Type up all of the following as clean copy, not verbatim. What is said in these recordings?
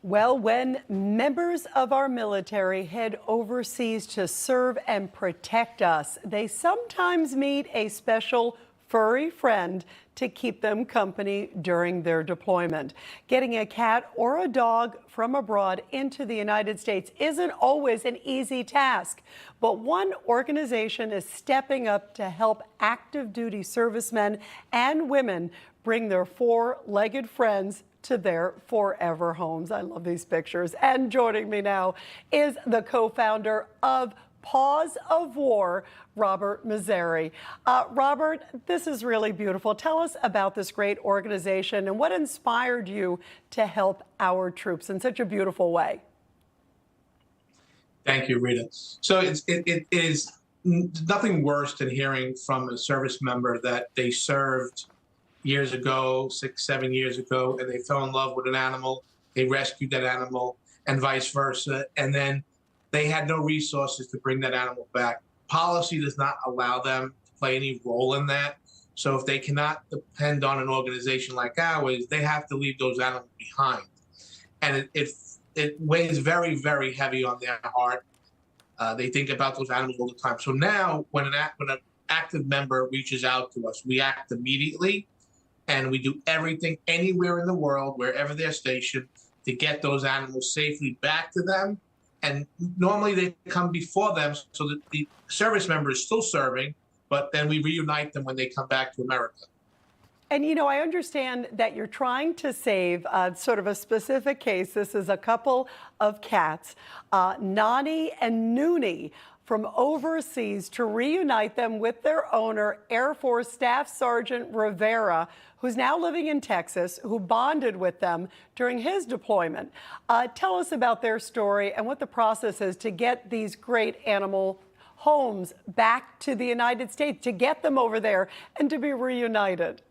Well, when members of our military head overseas to serve and protect us, they sometimes meet a special furry friend to keep them company during their deployment. Getting a cat or a dog from abroad into the United States isn't always an easy task, but one organization is stepping up to help active duty servicemen and women bring their four-legged friends to their forever homes. I love these pictures. And joining me now is the co-founder of Paws of War, Robert Misseri. Robert, this is really beautiful. Tell us about this great organization and what inspired you to help our troops in such a beautiful way. Thank you, Rita. So it is nothing worse than hearing from a service member that they served years ago, 6, 7 years ago, and they fell in love with an animal, they rescued that animal, and vice versa, and then they had no resources to bring that animal back. Policy does not allow them to play any role in that. So if they cannot depend on an organization like ours, they have to leave those animals behind. And it weighs very, very heavy on their heart. They think about those animals all the time. So now when an active member reaches out to us, we act immediately. And we do everything anywhere in the world, wherever they're stationed, to get those animals safely back to them. And normally they come before them so that the service member is still serving, but then we reunite them when they come back to America. And you know, I understand that you're trying to save sort of a specific case. This is a couple of cats, Nani and Noonie, from overseas to reunite them with their owner, Air Force Staff Sergeant Rivera, who's now living in Texas, who bonded with them during his deployment. Tell us about their story and what the process is to get these great animal homes back to the United States, to get them over there and to be reunited.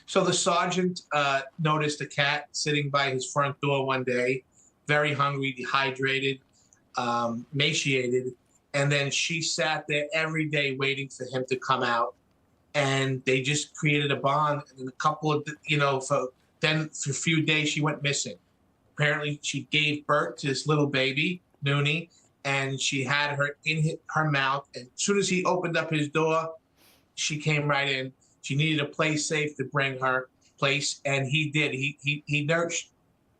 So the sergeant noticed a cat sitting by his front door one day, very hungry, dehydrated, emaciated. And then she sat there every day waiting for him to come out. And they just created a bond. And then a couple of, for a few days, she went missing. Apparently, she gave birth to this little baby, Noonie, and she had her in her mouth. And as soon as he opened up his door, she came right in. She needed a place safe to bring her place, and he did. He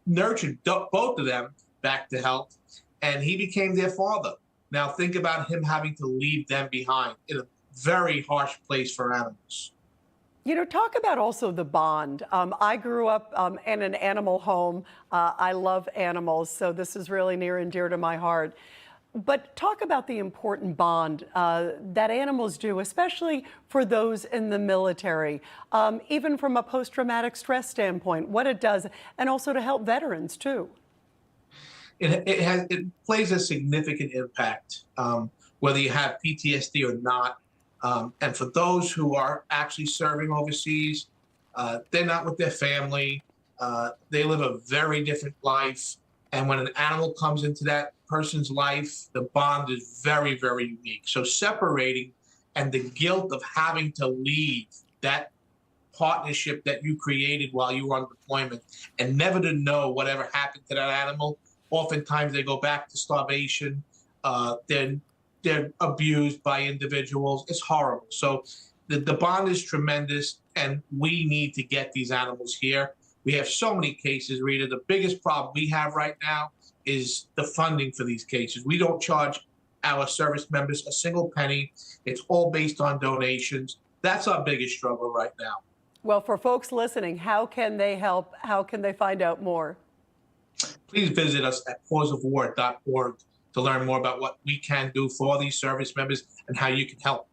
nurtured both of them back to health, and he became their father. Now think about him having to leave them behind in a very harsh place for animals. You know, talk about also the bond. I grew up in an animal home. I love animals, so this is really near and dear to my heart. But talk about the important bond that animals do, especially for those in the military, even from a post-traumatic stress standpoint, what it does, and also to help veterans too. It plays a significant impact, whether you have PTSD or not. And for those who are actually serving overseas, they're not with their family. They live a very different life. And when an animal comes into that person's life, the bond is very, very unique. So separating and the guilt of having to leave that partnership that you created while you were on deployment and never to know whatever happened to that animal. Oftentimes they go back to starvation. They're abused by individuals. It's horrible. So the bond is tremendous, and we need to get these animals here. We have so many cases, Rita. The biggest problem we have right now is the funding for these cases. We don't charge our service members a single penny. It's all based on donations. That's our biggest struggle right now. Well, for folks listening, how can they help? How can they find out more? Please visit us at pawsofwar.org to learn more about what we can do for all these service members and how you can help.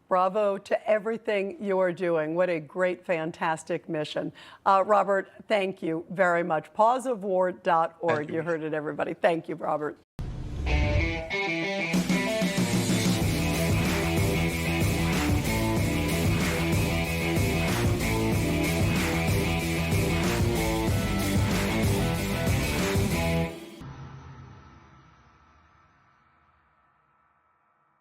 Bravo to everything you're doing. What a great, fantastic mission. Robert, thank you very much. Pawsofwar.org. You heard it, everybody. Thank you, Robert.